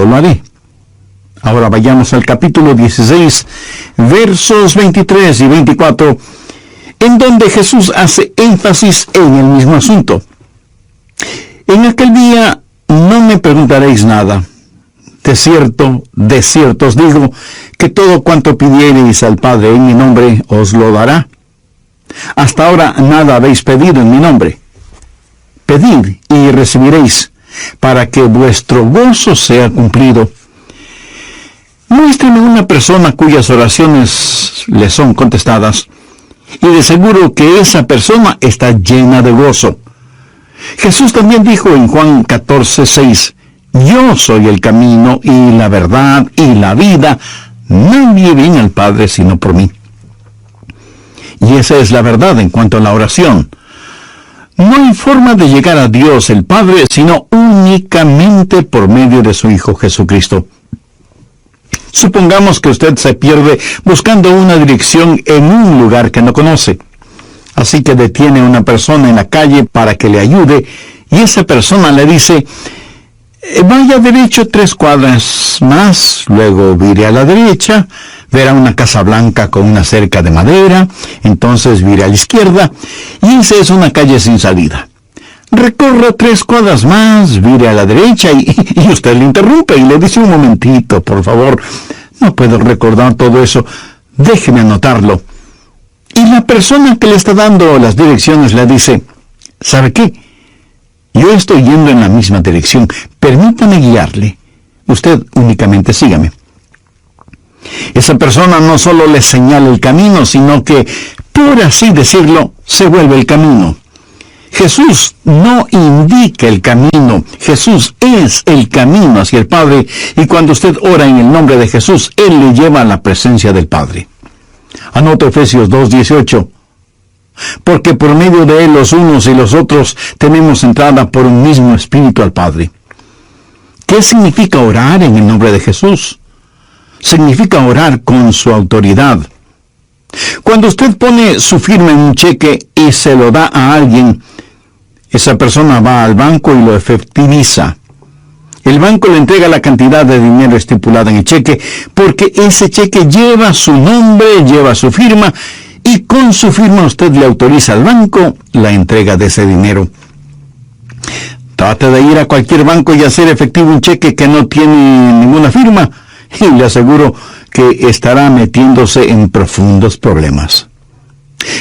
yo lo haré. Ahora vayamos al capítulo 16, versos 23 y 24, en donde Jesús hace énfasis en el mismo asunto. En aquel día no me preguntaréis nada. De cierto os digo, que todo cuanto pidiereis al Padre en mi nombre, os lo dará. Hasta ahora nada habéis pedido en mi nombre. Pedid y recibiréis, para que vuestro gozo sea cumplido. Muéstreme una persona cuyas oraciones le son contestadas, y de seguro que esa persona está llena de gozo. Jesús también dijo en Juan 14:6, yo soy el camino y la verdad y la vida. Nadie viene al Padre sino por mí. Y esa es la verdad en cuanto a la oración. No hay forma de llegar a Dios el Padre sino únicamente por medio de su Hijo Jesucristo. Supongamos que usted se pierde buscando una dirección en un lugar que no conoce. Así que detiene a una persona en la calle para que le ayude, y esa persona le dice, vaya derecho 3 cuadras más, luego vire a la derecha, verá una casa blanca con una cerca de madera, entonces vire a la izquierda, y esa es una calle sin salida. Recorra 3 cuadras más, vire a la derecha, y usted le interrumpe y le dice, un momentito, por favor, no puedo recordar todo eso, déjeme anotarlo. Y la persona que le está dando las direcciones le dice, ¿sabe qué? Yo estoy yendo en la misma dirección, permítame guiarle. Usted únicamente sígame. Esa persona no solo le señala el camino, sino que, por así decirlo, se vuelve el camino. Jesús no indica el camino, Jesús es el camino hacia el Padre, y cuando usted ora en el nombre de Jesús, Él le lleva a la presencia del Padre. Anota Efesios 2:18. Porque por medio de Él los unos y los otros tenemos entrada por un mismo Espíritu al Padre. ¿Qué significa orar en el nombre de Jesús? Significa orar con su autoridad. Cuando usted pone su firma en un cheque y se lo da a alguien, esa persona va al banco y lo efectiviza. El banco le entrega la cantidad de dinero estipulada en el cheque, porque ese cheque lleva su nombre, lleva su firma, y con su firma usted le autoriza al banco la entrega de ese dinero. Trate de ir a cualquier banco y hacer efectivo un cheque que no tiene ninguna firma, y le aseguro que estará metiéndose en profundos problemas.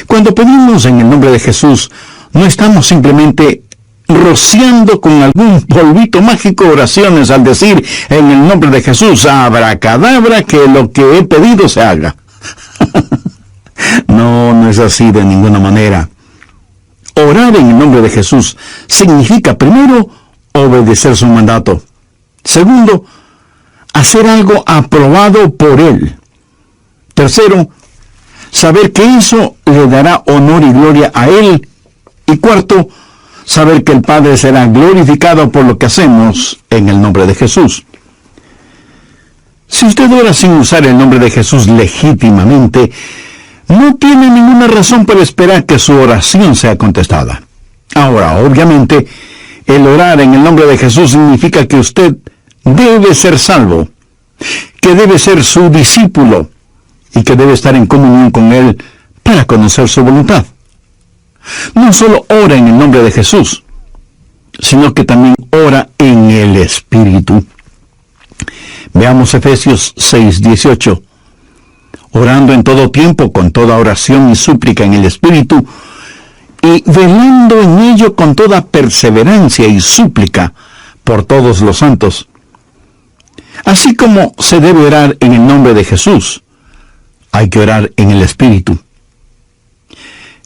Cuando pedimos en el nombre de Jesús, no estamos simplemente rociando con algún polvito mágico oraciones al decir en el nombre de Jesús, abracadabra, que lo que he pedido se haga. No es así de ninguna manera. Orar en el nombre de Jesús significa, primero, obedecer su mandato. Segundo, hacer algo aprobado por Él. Tercero, saber que eso le dará honor y gloria a Él. Y cuarto, saber que el Padre será glorificado por lo que hacemos en el nombre de Jesús. Si usted ora sin usar el nombre de Jesús legítimamente, no tiene ninguna razón para esperar que su oración sea contestada. Ahora, obviamente, el orar en el nombre de Jesús significa que usted debe ser salvo, que debe ser su discípulo y que debe estar en comunión con Él para conocer su voluntad. No solo ora en el nombre de Jesús, sino que también ora en el Espíritu. Veamos Efesios 6:18. Orando en todo tiempo, con toda oración y súplica en el Espíritu, y velando en ello con toda perseverancia y súplica por todos los santos. Así como se debe orar en el nombre de Jesús, hay que orar en el Espíritu.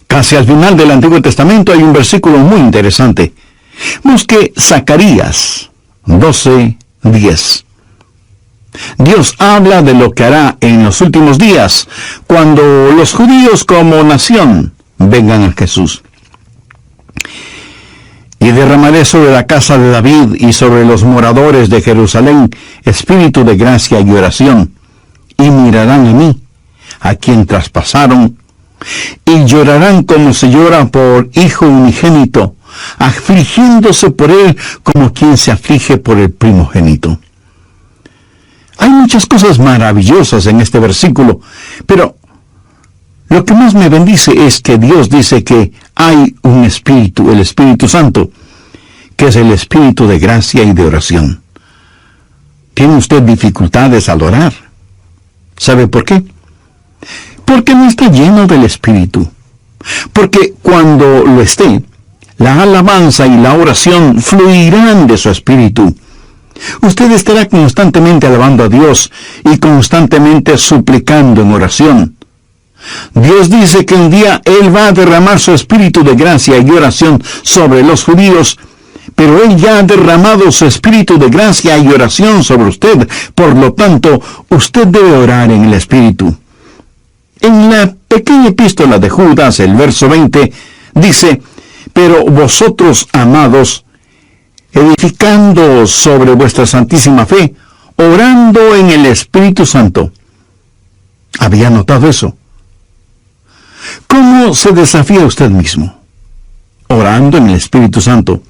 Casi al final del Antiguo Testamento hay un versículo muy interesante. Busque Zacarías 12:10. Dios habla de lo que hará en los últimos días, cuando los judíos como nación vengan a Jesús. Y derramaré sobre la casa de David y sobre los moradores de Jerusalén espíritu de gracia y oración, y mirarán a mí, a quien traspasaron, y llorarán como se llora por hijo unigénito, afligiéndose por él como quien se aflige por el primogénito. muchas cosas maravillosas en este versículo, pero lo que más me bendice es que Dios dice que hay un Espíritu, el Espíritu Santo, que es el Espíritu de gracia y de oración. ¿Tiene usted dificultades al orar? ¿Sabe por qué? Porque no está lleno del Espíritu. Porque cuando lo esté, la alabanza y la oración fluirán de su Espíritu. Usted estará constantemente alabando a Dios y constantemente suplicando en oración. Dios dice que un día Él va a derramar su Espíritu de gracia y oración sobre los judíos, pero Él ya ha derramado su Espíritu de gracia y oración sobre usted. Por lo tanto, usted debe orar en el Espíritu. En la pequeña epístola de Judas, el verso 20, dice: pero vosotros, amados, edificando sobre vuestra santísima fe, orando en el Espíritu Santo. ¿Había notado eso? ¿Cómo se desafía usted mismo? Orando en el Espíritu Santo.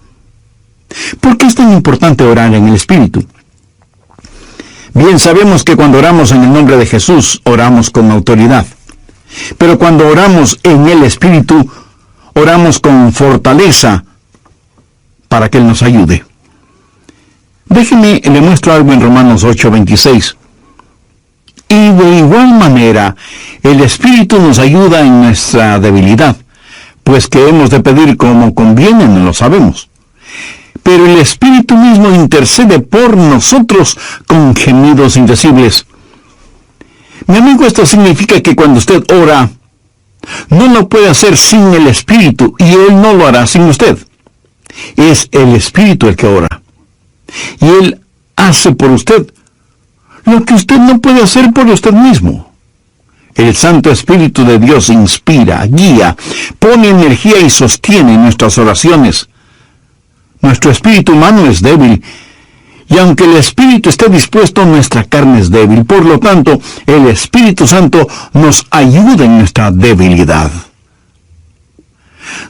¿Por qué es tan importante orar en el Espíritu? Bien, sabemos que cuando oramos en el nombre de Jesús, oramos con autoridad. Pero cuando oramos en el Espíritu, oramos con fortaleza para que Él nos ayude. Déjeme, le muestro algo en Romanos 8:26. Y de igual manera, el Espíritu nos ayuda en nuestra debilidad, pues que hemos de pedir como conviene, no lo sabemos. Pero el Espíritu mismo intercede por nosotros con gemidos indecibles. Mi amigo, esto significa que cuando usted ora, no lo puede hacer sin el Espíritu, y Él no lo hará sin usted. Es el Espíritu el que ora. Y Él hace por usted lo que usted no puede hacer por usted mismo. El Santo Espíritu de Dios inspira, guía, pone energía y sostiene nuestras oraciones. Nuestro espíritu humano es débil, y aunque el Espíritu esté dispuesto, nuestra carne es débil. Por lo tanto, el Espíritu Santo nos ayuda en nuestra debilidad.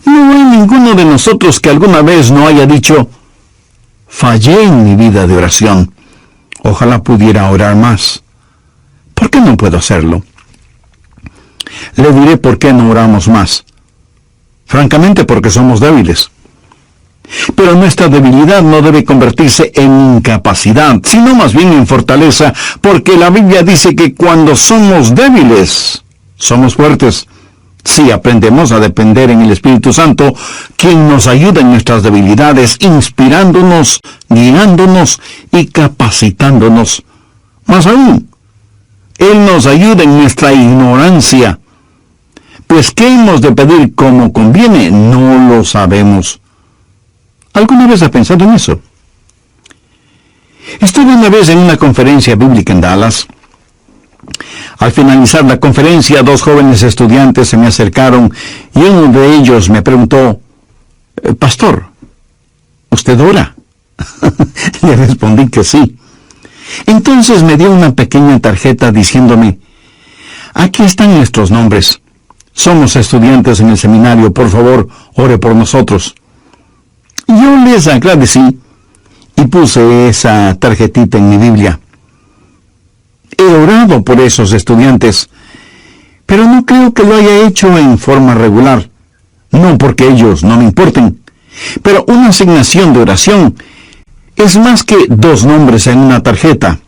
No hay ninguno de nosotros que alguna vez no haya dicho: fallé en mi vida de oración. Ojalá pudiera orar más. ¿Por qué no puedo hacerlo? Le diré por qué no oramos más. Francamente, porque somos débiles. Pero nuestra debilidad no debe convertirse en incapacidad, sino más bien en fortaleza, porque la Biblia dice que cuando somos débiles, somos fuertes. Si aprendemos a depender en el Espíritu Santo, quien nos ayuda en nuestras debilidades, inspirándonos, guiándonos y capacitándonos. Más aún, Él nos ayuda en nuestra ignorancia. Pues ¿qué hemos de pedir como conviene? No lo sabemos. ¿Alguna vez ha pensado en eso? Estuve una vez en una conferencia bíblica en Dallas. Al finalizar la conferencia, 2 jóvenes estudiantes se me acercaron y uno de ellos me preguntó: Pastor, ¿usted ora? Le respondí que sí. Entonces me dio una pequeña tarjeta diciéndome: aquí están nuestros nombres. Somos estudiantes en el seminario, por favor, ore por nosotros. Yo les agradecí y puse esa tarjetita en mi Biblia. He orado por esos estudiantes, pero no creo que lo haya hecho en forma regular. No porque ellos no me importen, pero una asignación de oración es más que 2 nombres en una tarjeta.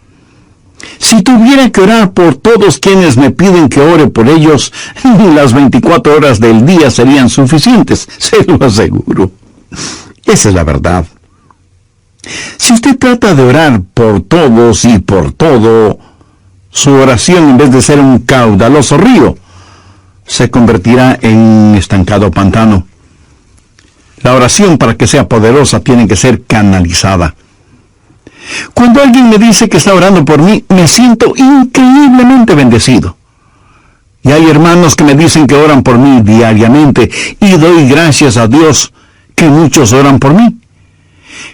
Si tuviera que orar por todos quienes me piden que ore por ellos, ni las 24 horas del día serían suficientes, se lo aseguro. Esa es la verdad. Si usted trata de orar por todos y por todo, su oración, en vez de ser un caudaloso río, se convertirá en un estancado pantano. La oración, para que sea poderosa, tiene que ser canalizada. Cuando alguien me dice que está orando por mí, me siento increíblemente bendecido. Y hay hermanos que me dicen que oran por mí diariamente, y doy gracias a Dios que muchos oran por mí.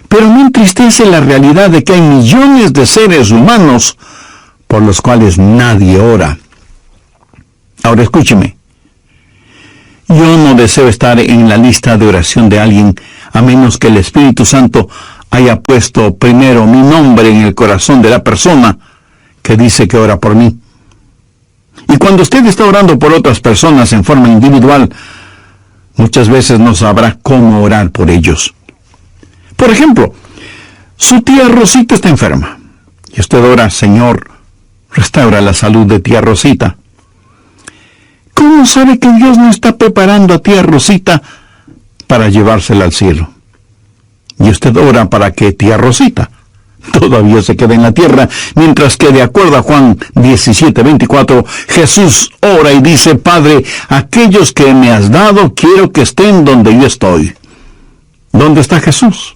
Pero me entristece la realidad de que hay millones de seres humanos por los cuales nadie ora. Ahora escúcheme. Yo no deseo estar en la lista de oración de alguien, a menos que el Espíritu Santo haya puesto primero mi nombre en el corazón de la persona que dice que ora por mí. Y cuando usted está orando por otras personas en forma individual, muchas veces no sabrá cómo orar por ellos. Por ejemplo, su tía Rosita está enferma, y usted ora: Señor, restaura la salud de tía Rosita. ¿Cómo sabe que Dios no está preparando a tía Rosita para llevársela al cielo? Y usted ora para que tía Rosita todavía se quede en la tierra, mientras que, de acuerdo a Juan 17:24, Jesús ora y dice: Padre, aquellos que me has dado, quiero que estén donde yo estoy. ¿Dónde está Jesús?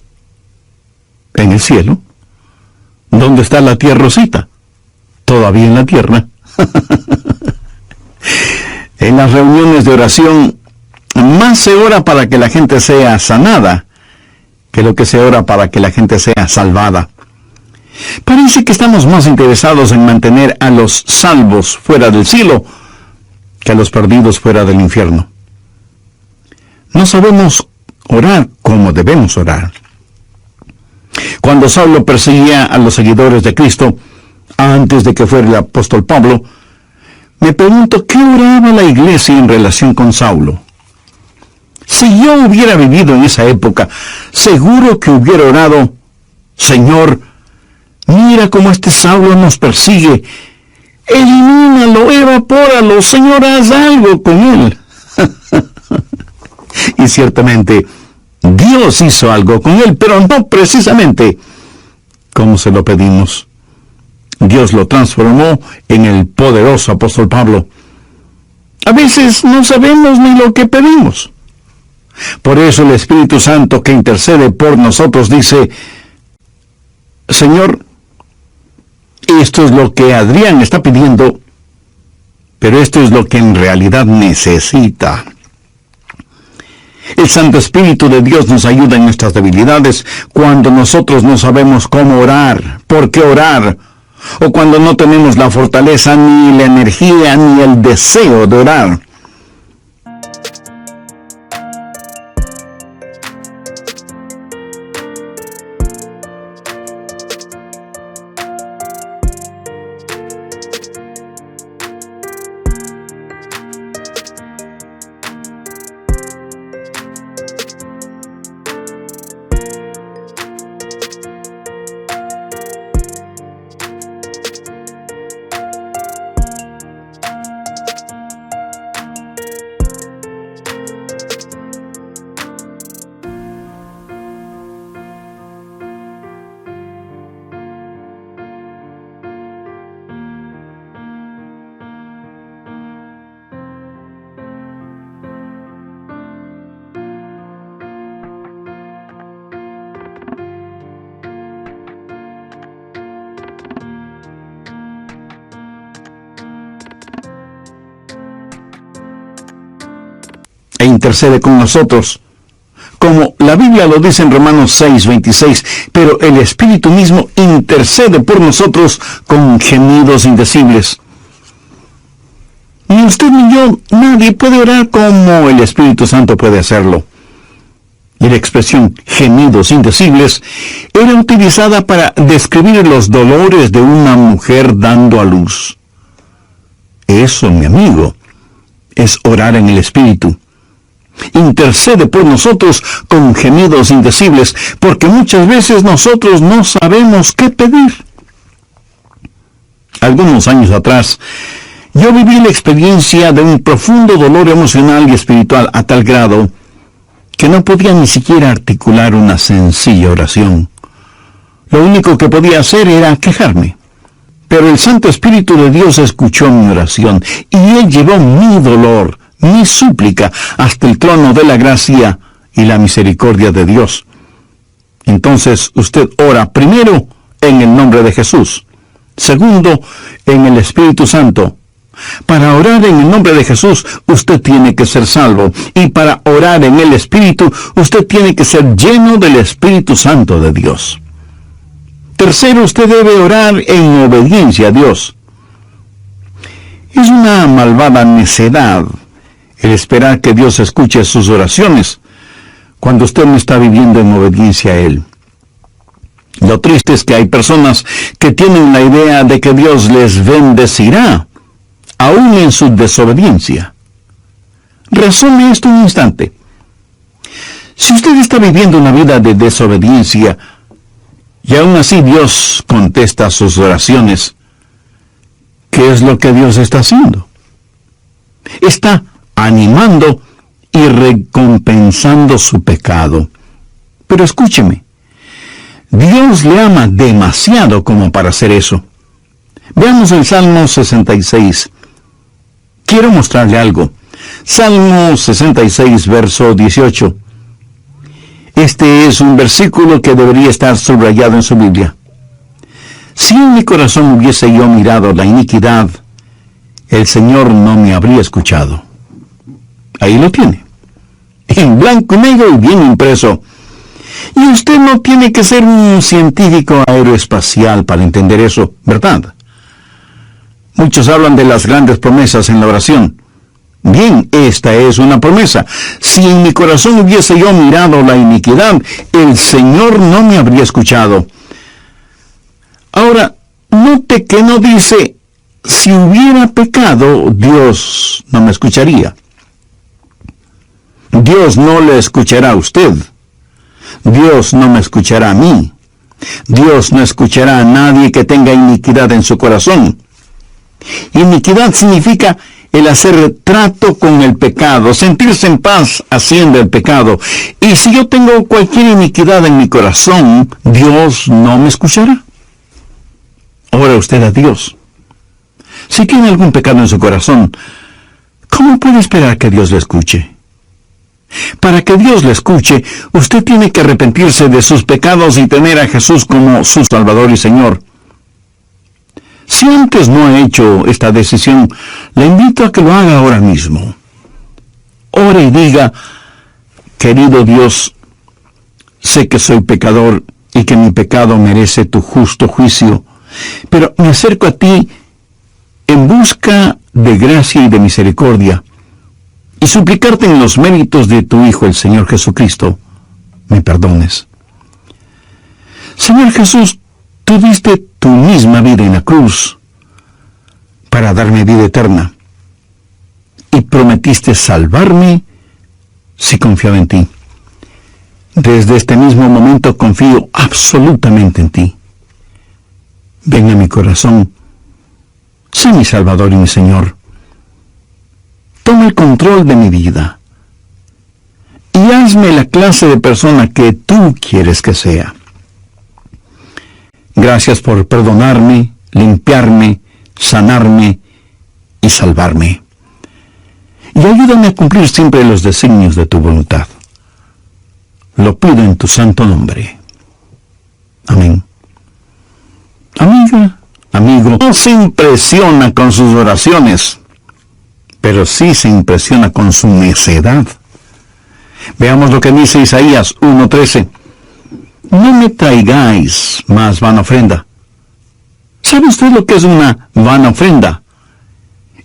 En el cielo. ¿Dónde está la tía Rosita? Todavía en la tierra. En las reuniones de oración, más se ora para que la gente sea sanada que lo que se ora para que la gente sea salvada. Parece que estamos más interesados en mantener a los salvos fuera del cielo que a los perdidos fuera del infierno. No sabemos orar como debemos orar. Cuando Saulo perseguía a los seguidores de Cristo, antes de que fuera el apóstol Pablo, me pregunto qué oraba la iglesia en relación con Saulo. Si yo hubiera vivido en esa época, seguro que hubiera orado: Señor, mira cómo este Saulo nos persigue. Elimínalo, evapóralo, Señor, haz algo con él. Y ciertamente, Dios hizo algo con él, pero no precisamente como se lo pedimos. Dios lo transformó en el poderoso apóstol Pablo. A veces no sabemos ni lo que pedimos. Por eso el Espíritu Santo, que intercede por nosotros, dice: Señor, esto es lo que Adrián está pidiendo, pero esto es lo que en realidad necesita. El Santo Espíritu de Dios nos ayuda en nuestras debilidades cuando nosotros no sabemos cómo orar, por qué orar, o cuando no tenemos la fortaleza, ni la energía, ni el deseo de orar. E intercede con nosotros, como la Biblia lo dice en Romanos 6:26, pero el Espíritu mismo intercede por nosotros con gemidos indecibles. Ni usted ni yo, nadie puede orar como el Espíritu Santo puede hacerlo. Y la expresión gemidos indecibles era utilizada para describir los dolores de una mujer dando a luz. Eso, mi amigo, es orar en el Espíritu. Intercede por nosotros con gemidos indecibles, porque muchas veces nosotros no sabemos qué pedir. Algunos años atrás, yo viví la experiencia de un profundo dolor emocional y espiritual a tal grado que no podía ni siquiera articular una sencilla oración. Lo único que podía hacer era quejarme. Pero el Santo Espíritu de Dios escuchó mi oración y Él llevó mi dolor, mi súplica, hasta el trono de la gracia y la misericordia de Dios. Entonces usted ora primero en el nombre de Jesús, segundo en el Espíritu Santo. Para orar en el nombre de Jesús, usted tiene que ser salvo, y para orar en el Espíritu, usted tiene que ser lleno del Espíritu Santo de Dios. Tercero, usted debe orar en obediencia a Dios. Es una malvada necedad el esperar que Dios escuche sus oraciones cuando usted no está viviendo en obediencia a Él. Lo triste es que hay personas que tienen la idea de que Dios les bendecirá, aún en su desobediencia. Razone esto un instante. Si usted está viviendo una vida de desobediencia, y aún así Dios contesta sus oraciones, ¿qué es lo que Dios está haciendo? Está animando y recompensando su pecado. Pero escúcheme, Dios le ama demasiado como para hacer eso. Veamos el Salmo 66. Quiero mostrarle algo. Salmo 66, verso 18. Este es un versículo que debería estar subrayado en su Biblia. Si en mi corazón hubiese yo mirado la iniquidad, el Señor no me habría escuchado. Ahí lo tiene, en blanco y negro y bien impreso. Y usted no tiene que ser un científico aeroespacial para entender eso, ¿verdad? Muchos hablan de las grandes promesas en la oración. Bien, esta es una promesa. Si en mi corazón hubiese yo mirado la iniquidad, el Señor no me habría escuchado. Ahora, note que no dice, si hubiera pecado, Dios no me escucharía. Dios no le escuchará a usted. Dios no me escuchará a mí. Dios no escuchará a nadie que tenga iniquidad en su corazón. Iniquidad significa el hacer trato con el pecado, sentirse en paz haciendo el pecado. Y si yo tengo cualquier iniquidad en mi corazón, Dios no me escuchará. Ora usted a Dios. Si tiene algún pecado en su corazón, ¿cómo puede esperar que Dios le escuche? Para que Dios le escuche, usted tiene que arrepentirse de sus pecados y tener a Jesús como su Salvador y Señor. Si antes no ha hecho esta decisión, le invito a que lo haga ahora mismo. Ore y diga, querido Dios, sé que soy pecador y que mi pecado merece tu justo juicio, pero me acerco a ti en busca de gracia y de misericordia, y suplicarte en los méritos de tu Hijo, el Señor Jesucristo, me perdones. Señor Jesús, tú diste tu misma vida en la cruz para darme vida eterna, y prometiste salvarme si confiaba en ti. Desde este mismo momento confío absolutamente en ti. Ven a mi corazón, sé mi Salvador y mi Señor. Toma el control de mi vida y hazme la clase de persona que tú quieres que sea. Gracias por perdonarme, limpiarme, sanarme y salvarme. Y ayúdame a cumplir siempre los designios de tu voluntad. Lo pido en tu santo nombre. Amén. Amiga, amigo, no se impresiona con sus oraciones, pero sí se impresiona con su necedad. Veamos lo que dice Isaías 1:13. No me traigáis más vana ofrenda. ¿Sabe usted lo que es una vana ofrenda?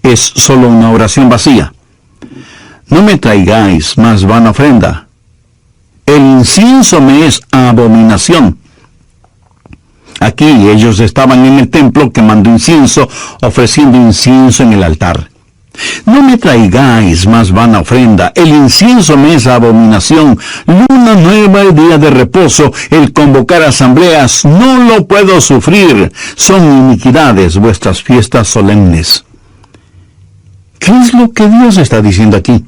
Es solo una oración vacía. No me traigáis más vana ofrenda. El incienso me es abominación. Aquí ellos estaban en el templo quemando incienso, ofreciendo incienso en el altar. No me traigáis más vana ofrenda, el incienso me es abominación, luna nueva, el día de reposo, el convocar asambleas, no lo puedo sufrir, son iniquidades vuestras fiestas solemnes. ¿Qué es lo que Dios está diciendo aquí?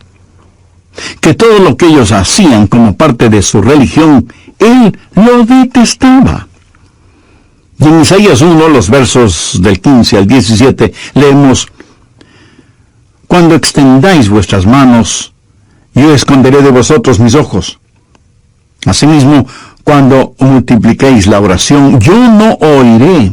Que todo lo que ellos hacían como parte de su religión, Él lo detestaba. Y en Isaías 1, los versos del 15 al 17, leemos: Cuando extendáis vuestras manos, yo esconderé de vosotros mis ojos. Asimismo, cuando multipliquéis la oración, yo no oiré.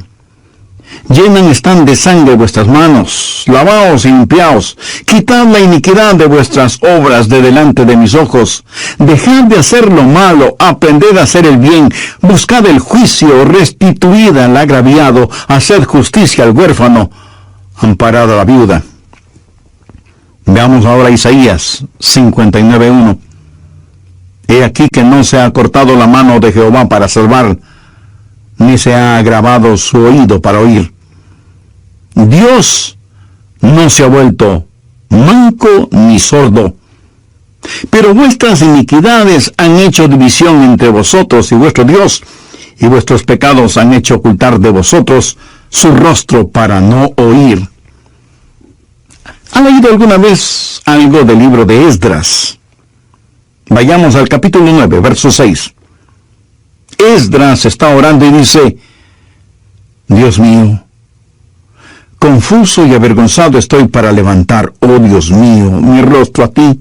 Llenan están de sangre vuestras manos, lavaos y limpiaos, quitad la iniquidad de vuestras obras de delante de mis ojos, dejad de hacer lo malo, aprended a hacer el bien, buscad el juicio, restituid al agraviado, haced justicia al huérfano, amparad a la viuda. Veamos ahora Isaías 59:1. He aquí que no se ha cortado la mano de Jehová para salvar, ni se ha agravado su oído para oír. Dios no se ha vuelto manco ni sordo, pero vuestras iniquidades han hecho división entre vosotros y vuestro Dios, y vuestros pecados han hecho ocultar de vosotros su rostro para no oír. ¿Ha leído alguna vez algo del libro de Esdras? Vayamos al capítulo 9, verso 6. Esdras está orando y dice: Dios mío, confuso y avergonzado estoy para levantar, oh Dios mío, mi rostro a ti,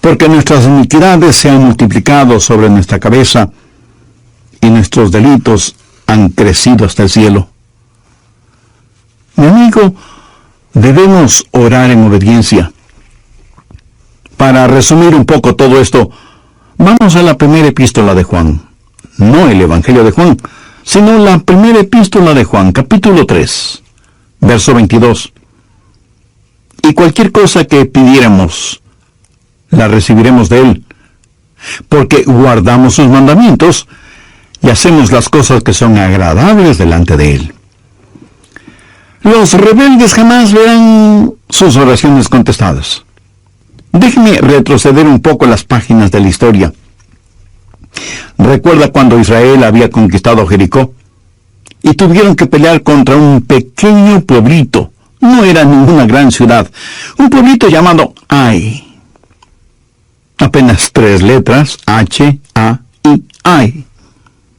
porque nuestras iniquidades se han multiplicado sobre nuestra cabeza, y nuestros delitos han crecido hasta el cielo. Mi amigo, debemos orar en obediencia. Para resumir un poco todo esto, vamos a la primera epístola de Juan. No el Evangelio de Juan, sino la primera epístola de Juan, capítulo 3, verso 22. Y cualquier cosa que pidiéramos, la recibiremos de Él, porque guardamos sus mandamientos y hacemos las cosas que son agradables delante de Él. Los rebeldes jamás verán sus oraciones contestadas. Déjeme retroceder un poco las páginas de la historia. Recuerda cuando Israel había conquistado Jericó y tuvieron que pelear contra un pequeño pueblito. No era ninguna gran ciudad. Un pueblito llamado Ai. Apenas 3 letras, H-A-I, Ai.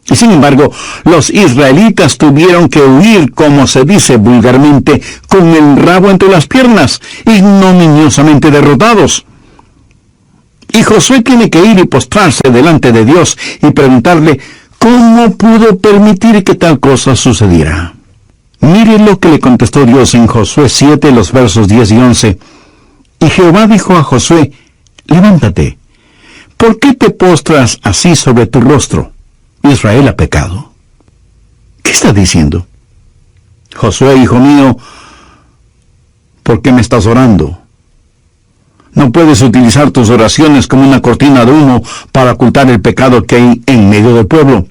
Y sin embargo, los israelitas tuvieron que huir, como se dice vulgarmente, con el rabo entre las piernas, ignominiosamente derrotados. Y Josué tiene que ir y postrarse delante de Dios y preguntarle cómo pudo permitir que tal cosa sucediera. Mire lo que le contestó Dios en Josué 7, los versos 10 y 11. Y Jehová dijo a Josué: levántate, ¿por qué te postras así sobre tu rostro? Israel ha pecado. ¿Qué está diciendo? Josué, hijo mío, ¿por qué me estás orando? No puedes utilizar tus oraciones como una cortina de humo para ocultar el pecado que hay en medio del pueblo.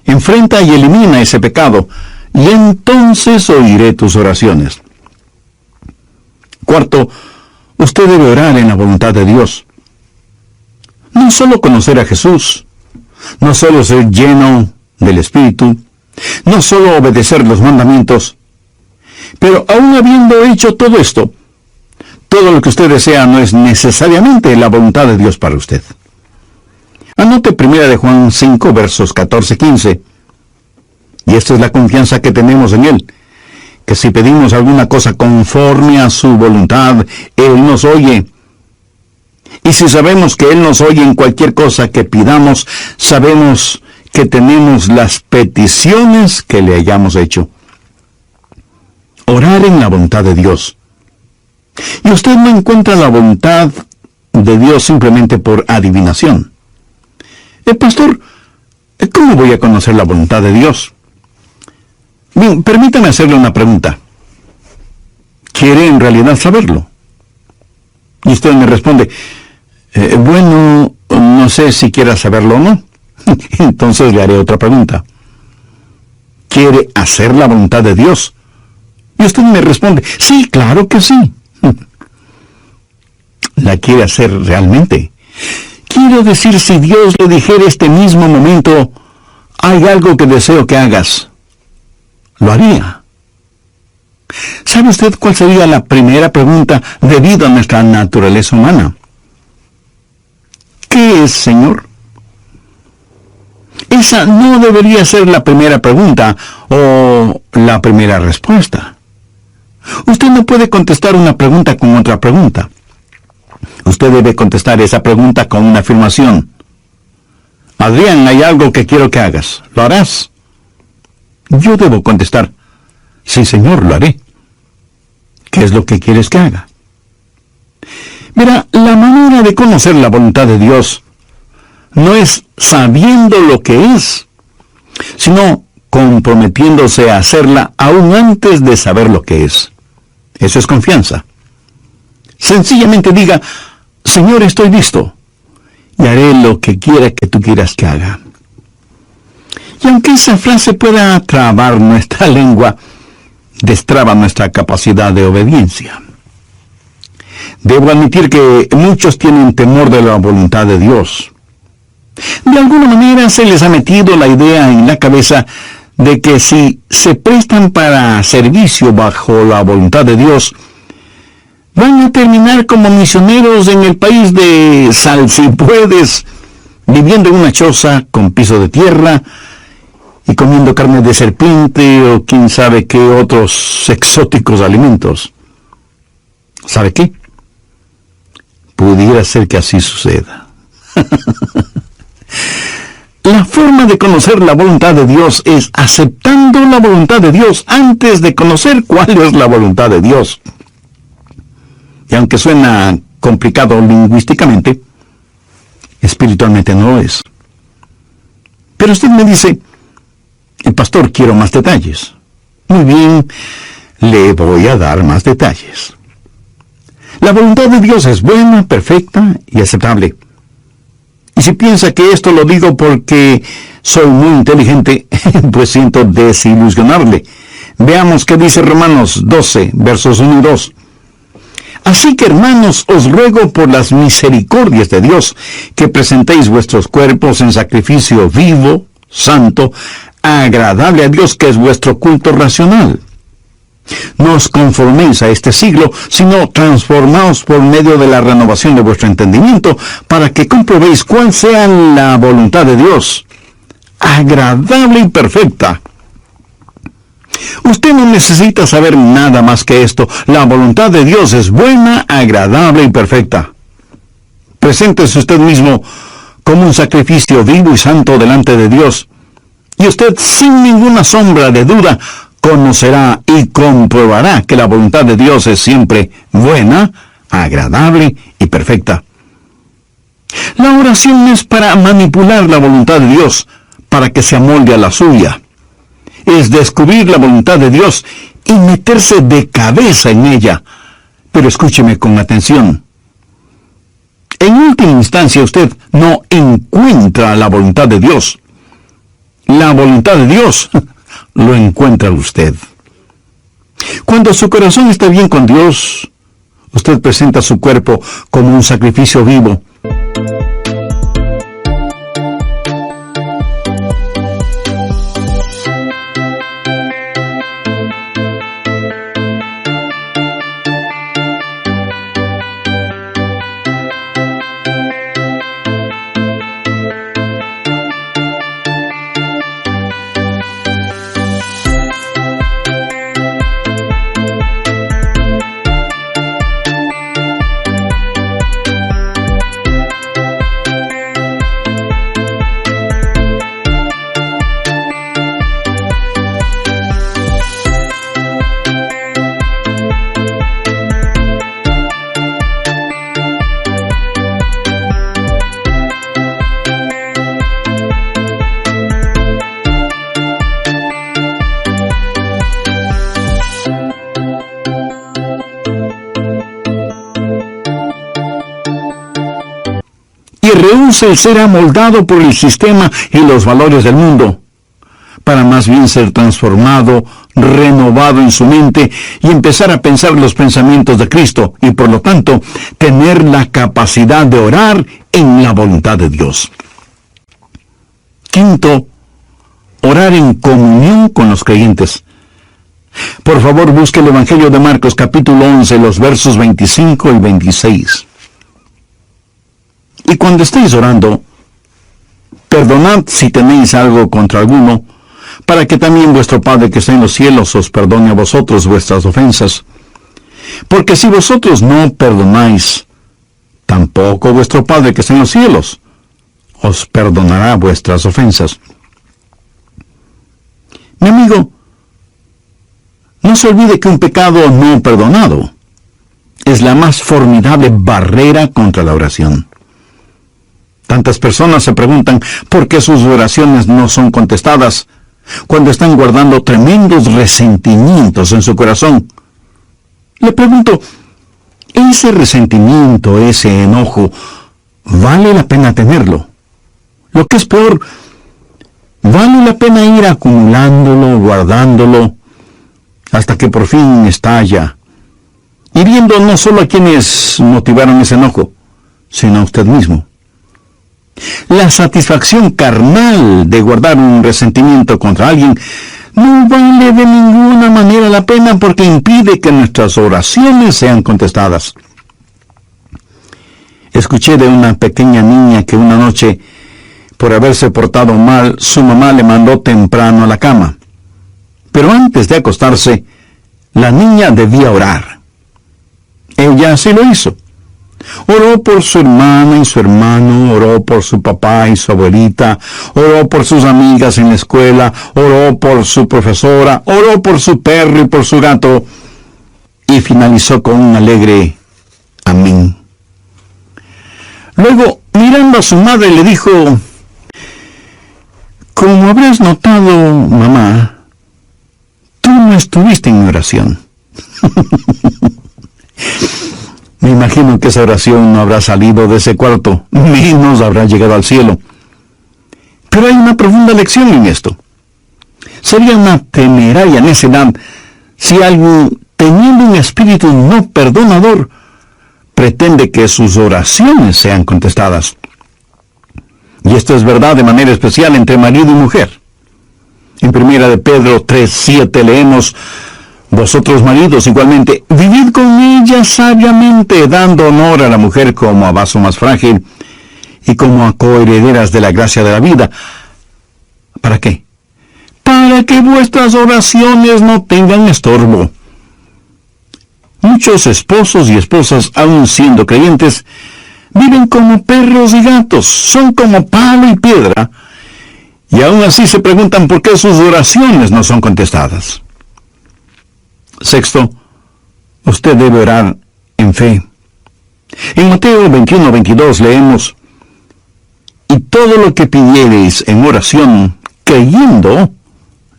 Enfrenta y elimina ese pecado, y entonces oiré tus oraciones. Cuarto, usted debe orar en la voluntad de Dios. No solo conocer a Jesús, no solo ser lleno del Espíritu, no solo obedecer los mandamientos, pero aún habiendo hecho todo esto, todo lo que usted desea no es necesariamente la voluntad de Dios para usted. Anote 1 Juan 5, versos 14-15. Y esta es la confianza que tenemos en Él, que si pedimos alguna cosa conforme a su voluntad, Él nos oye. Y si sabemos que Él nos oye en cualquier cosa que pidamos, sabemos que tenemos las peticiones que le hayamos hecho. Orar en la voluntad de Dios. Y usted no encuentra la voluntad de Dios simplemente por adivinación. Pastor, ¿cómo voy a conocer la voluntad de Dios? Bien, permítame hacerle una pregunta. ¿Quiere en realidad saberlo? Y usted me responde: bueno, no sé si quiera saberlo o no. Entonces le haré otra pregunta. ¿Quiere hacer la voluntad de Dios? Y usted me responde: sí, claro que sí. ¿La quiere hacer realmente? Quiero decir, si Dios le dijera este mismo momento: hay algo que deseo que hagas, ¿lo haría? ¿Sabe usted cuál sería la primera pregunta debido a nuestra naturaleza humana? ¿Qué es, Señor? Esa no debería ser la primera pregunta o la primera respuesta. Usted no puede contestar una pregunta con otra pregunta. Usted debe contestar esa pregunta con una afirmación. Adrián, hay algo que quiero que hagas. ¿Lo harás? Yo debo contestar: sí, Señor, lo haré. ¿Qué es lo que quieres que haga? Mira, la manera de conocer la voluntad de Dios no es sabiendo lo que es, sino comprometiéndose a hacerla aún antes de saber lo que es. Eso es confianza. Sencillamente diga: Señor, estoy listo, y haré lo que quiera que tú quieras que haga. Y aunque esa frase pueda trabar nuestra lengua, destraba nuestra capacidad de obediencia. Debo admitir que muchos tienen temor de la voluntad de Dios. De alguna manera se les ha metido la idea en la cabeza de que si se prestan para servicio bajo la voluntad de Dios, van a terminar como misioneros en el país de Salsipuedes, viviendo en una choza con piso de tierra y comiendo carne de serpiente o quién sabe qué otros exóticos alimentos. ¿Sabe qué? Pudiera ser que así suceda. La forma de conocer la voluntad de Dios es aceptando la voluntad de Dios antes de conocer cuál es la voluntad de Dios. Y aunque suena complicado lingüísticamente, espiritualmente no lo es. Pero usted me dice, el pastor, quiero más detalles. Muy bien, le voy a dar más detalles. La voluntad de Dios es buena, perfecta y aceptable. Y si piensa que esto lo digo porque soy muy inteligente, pues siento desilusionarle. Veamos qué dice Romanos 12, versos 1 y 2. Así que, hermanos, os ruego por las misericordias de Dios, que presentéis vuestros cuerpos en sacrificio vivo, santo, agradable a Dios, que es vuestro culto racional. No os conforméis a este siglo, sino transformaos por medio de la renovación de vuestro entendimiento, para que comprobéis cuál sea la voluntad de Dios, agradable y perfecta. Usted no necesita saber nada más que esto. La voluntad de Dios es buena, agradable y perfecta. Preséntese usted mismo como un sacrificio vivo y santo delante de Dios, y usted, sin ninguna sombra de duda, conocerá y comprobará que la voluntad de Dios es siempre buena, agradable y perfecta. La oración es para manipular la voluntad de Dios, para que se amolde a la suya. Es descubrir la voluntad de Dios y meterse de cabeza en ella. Pero escúcheme con atención. En última instancia, usted no encuentra la voluntad de Dios. La voluntad de Dios lo encuentra usted. Cuando su corazón está bien con Dios, usted presenta su cuerpo como un sacrificio vivo. Rehúsa el ser amoldado por el sistema y los valores del mundo, para más bien ser transformado, renovado en su mente y empezar a pensar los pensamientos de Cristo y por lo tanto tener la capacidad de orar en la voluntad de Dios. Quinto, orar en comunión con los creyentes. Por favor, busque el Evangelio de Marcos capítulo 11, los versos 25 y 26. Y cuando estéis orando, perdonad si tenéis algo contra alguno, para que también vuestro Padre que está en los cielos os perdone a vosotros vuestras ofensas. Porque si vosotros no perdonáis, tampoco vuestro Padre que está en los cielos os perdonará vuestras ofensas. Mi amigo, no se olvide que un pecado no perdonado es la más formidable barrera contra la oración. Tantas personas se preguntan por qué sus oraciones no son contestadas cuando están guardando tremendos resentimientos en su corazón. Le pregunto, ¿ese resentimiento, ese enojo, vale la pena tenerlo? Lo que es peor, vale la pena ir acumulándolo, guardándolo, hasta que por fin estalla, hiriendo no solo a quienes motivaron ese enojo, sino a usted mismo. La satisfacción carnal de guardar un resentimiento contra alguien no vale de ninguna manera la pena, porque impide que nuestras oraciones sean contestadas. Escuché de una pequeña niña que una noche, por haberse portado mal, su mamá le mandó temprano a la cama. Pero antes de acostarse, la niña debía orar. Ella así lo hizo. Oró por su hermana y su hermano, oró por su papá y su abuelita, oró por sus amigas en la escuela, oró por su profesora, oró por su perro y por su gato, y finalizó con un alegre amén. Luego, mirando a su madre, le dijo: como habrás notado, mamá, tú no estuviste en mi oración. Me imagino que esa oración no habrá salido de ese cuarto, menos habrá llegado al cielo. Pero hay una profunda lección en esto. Sería una temeraria necedad si alguien, teniendo un espíritu no perdonador, pretende que sus oraciones sean contestadas. Y esto es verdad de manera especial entre marido y mujer. En 1 de Pedro 3:7 leemos: vosotros maridos igualmente, vivid con ella sabiamente, dando honor a la mujer como a vaso más frágil y como a coherederas de la gracia de la vida. ¿Para qué? Para que vuestras oraciones no tengan estorbo. Muchos esposos y esposas, aun siendo creyentes, viven como perros y gatos, son como palo y piedra, y aún así se preguntan por qué sus oraciones no son contestadas. Sexto, usted debe orar en fe. En Mateo 21:22 leemos: y todo lo que pidiereis en oración, creyendo,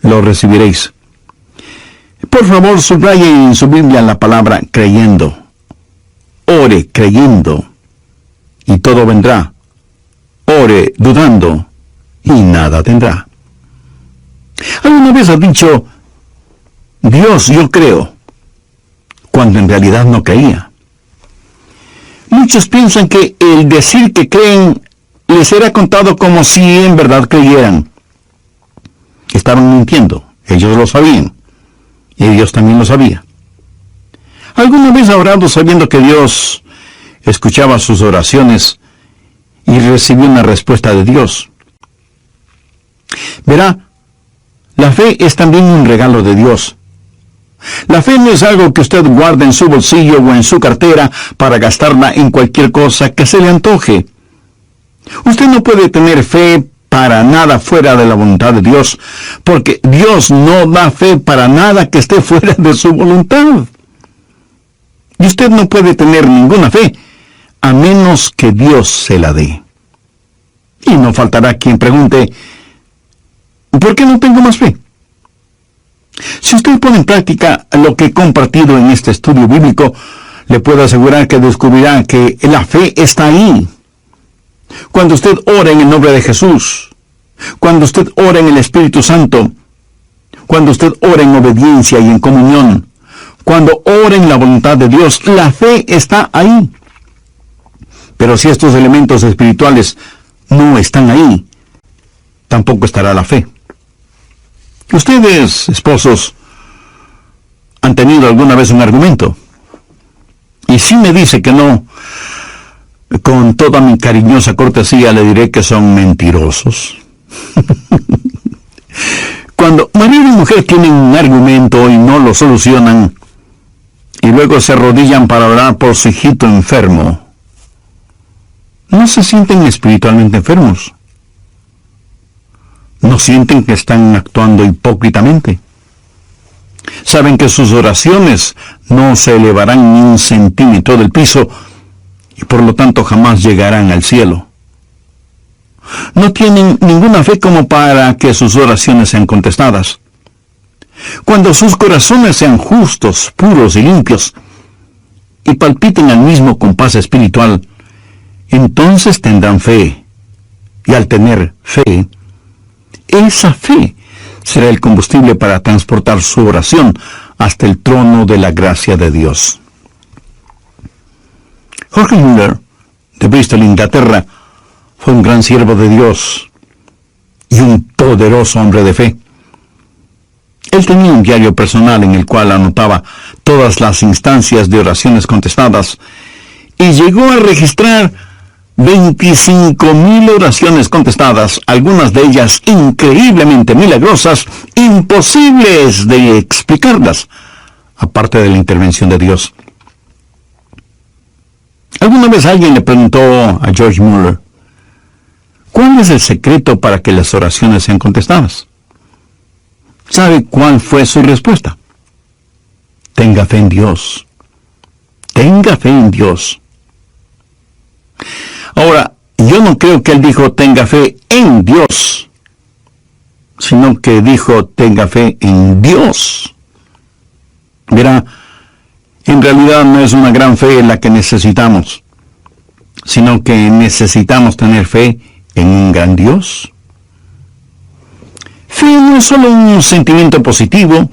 lo recibiréis. Por favor, subraye en su Biblia la palabra creyendo. Ore creyendo, y todo vendrá. Ore dudando, y nada tendrá. ¿Alguna vez has dicho: Dios, yo creo, cuando en realidad no creía? Muchos piensan que el decir que creen les será contado como si en verdad creyeran. Estaban mintiendo, ellos lo sabían, y Dios también lo sabía. ¿Alguna vez ha orado sabiendo que Dios escuchaba sus oraciones y recibió una respuesta de Dios? Verá, la fe es también un regalo de Dios. La fe no es algo que usted guarde en su bolsillo o en su cartera para gastarla en cualquier cosa que se le antoje. Usted no puede tener fe para nada fuera de la voluntad de Dios, porque Dios no da fe para nada que esté fuera de su voluntad. Y usted no puede tener ninguna fe a menos que Dios se la dé. Y no faltará quien pregunte: ¿por qué no tengo más fe? Si usted pone en práctica lo que he compartido en este estudio bíblico, le puedo asegurar que descubrirá que la fe está ahí. Cuando usted ora en el nombre de Jesús, cuando usted ora en el Espíritu Santo, cuando usted ora en obediencia y en comunión, cuando ora en la voluntad de Dios, la fe está ahí. Pero si estos elementos espirituales no están ahí, tampoco estará la fe. Ustedes, esposos, han tenido alguna vez un argumento, y si me dice que no, con toda mi cariñosa cortesía le diré que son mentirosos. Cuando marido y mujer tienen un argumento y no lo solucionan, y luego se arrodillan para orar por su hijito enfermo, ¿no se sienten espiritualmente enfermos? ¿No sienten que están actuando hipócritamente? Saben que sus oraciones no se elevarán ni un centímetro del piso y por lo tanto jamás llegarán al cielo. No tienen ninguna fe como para que sus oraciones sean contestadas. Cuando sus corazones sean justos, puros y limpios, y palpiten al mismo compás espiritual, entonces tendrán fe. Y al tener fe, esa fe será el combustible para transportar su oración hasta el trono de la gracia de Dios. Jorge Muller, de Bristol, Inglaterra, fue un gran siervo de Dios y un poderoso hombre de fe. Él tenía un diario personal en el cual anotaba todas las instancias de oraciones contestadas y llegó a registrar 25,000 oraciones contestadas, algunas de ellas increíblemente milagrosas, imposibles de explicarlas, aparte de la intervención de Dios. Alguna vez alguien le preguntó a George Muller, ¿cuál es el secreto para que las oraciones sean contestadas? ¿Sabe cuál fue su respuesta? Tenga fe en Dios. Tenga fe en Dios. Ahora, yo no creo que él dijo tenga fe en Dios, sino que dijo tenga fe en Dios. Verá, en realidad no es una gran fe la que necesitamos, sino que necesitamos tener fe en un gran Dios. Fe no es solo un sentimiento positivo,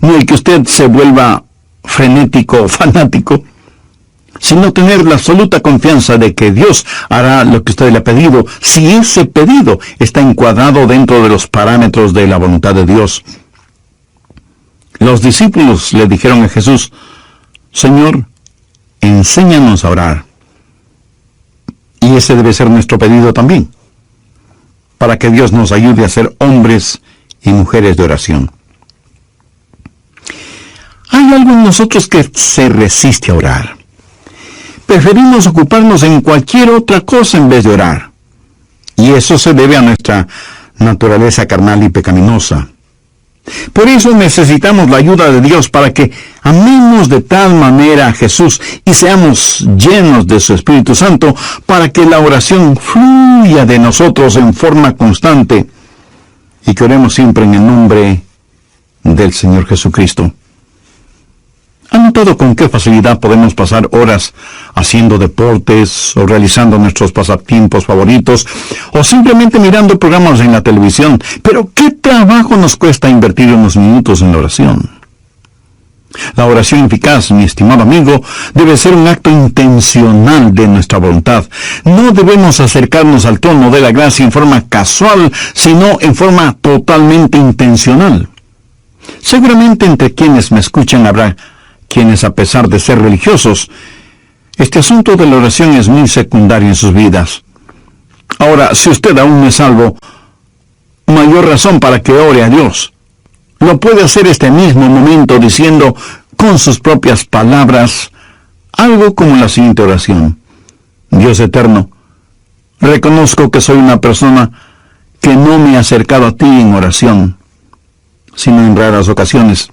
ni el que usted se vuelva frenético o fanático, sino tener la absoluta confianza de que Dios hará lo que usted le ha pedido, si ese pedido está encuadrado dentro de los parámetros de la voluntad de Dios. Los discípulos le dijeron a Jesús, Señor, enséñanos a orar. Y ese debe ser nuestro pedido también, para que Dios nos ayude a ser hombres y mujeres de oración. Hay algo en nosotros que se resiste a orar. Preferimos ocuparnos en cualquier otra cosa en vez de orar. Y eso se debe a nuestra naturaleza carnal y pecaminosa. Por eso necesitamos la ayuda de Dios para que amemos de tal manera a Jesús y seamos llenos de su Espíritu Santo para que la oración fluya de nosotros en forma constante y que oremos siempre en el nombre del Señor Jesucristo. ¿Han notado con qué facilidad podemos pasar horas haciendo deportes o realizando nuestros pasatiempos favoritos o simplemente mirando programas en la televisión? Pero ¿qué trabajo nos cuesta invertir unos minutos en la oración? La oración eficaz, mi estimado amigo, debe ser un acto intencional de nuestra voluntad. No debemos acercarnos al trono de la gracia en forma casual, sino en forma totalmente intencional. Seguramente entre quienes me escuchan habrá quienes, a pesar de ser religiosos, este asunto de la oración es muy secundario en sus vidas. Ahora, si usted aún no es salvo, mayor razón para que ore a Dios. Lo puede hacer este mismo momento diciendo con sus propias palabras algo como la siguiente oración. Dios eterno, reconozco que soy una persona que no me ha acercado a ti en oración, sino en raras ocasiones.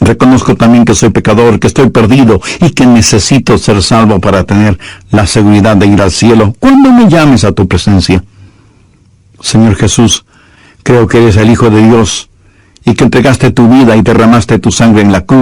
Reconozco también que soy pecador, que estoy perdido y que necesito ser salvo para tener la seguridad de ir al cielo cuando me llames a tu presencia. Señor Jesús, creo que eres el Hijo de Dios y que entregaste tu vida y derramaste tu sangre en la cruz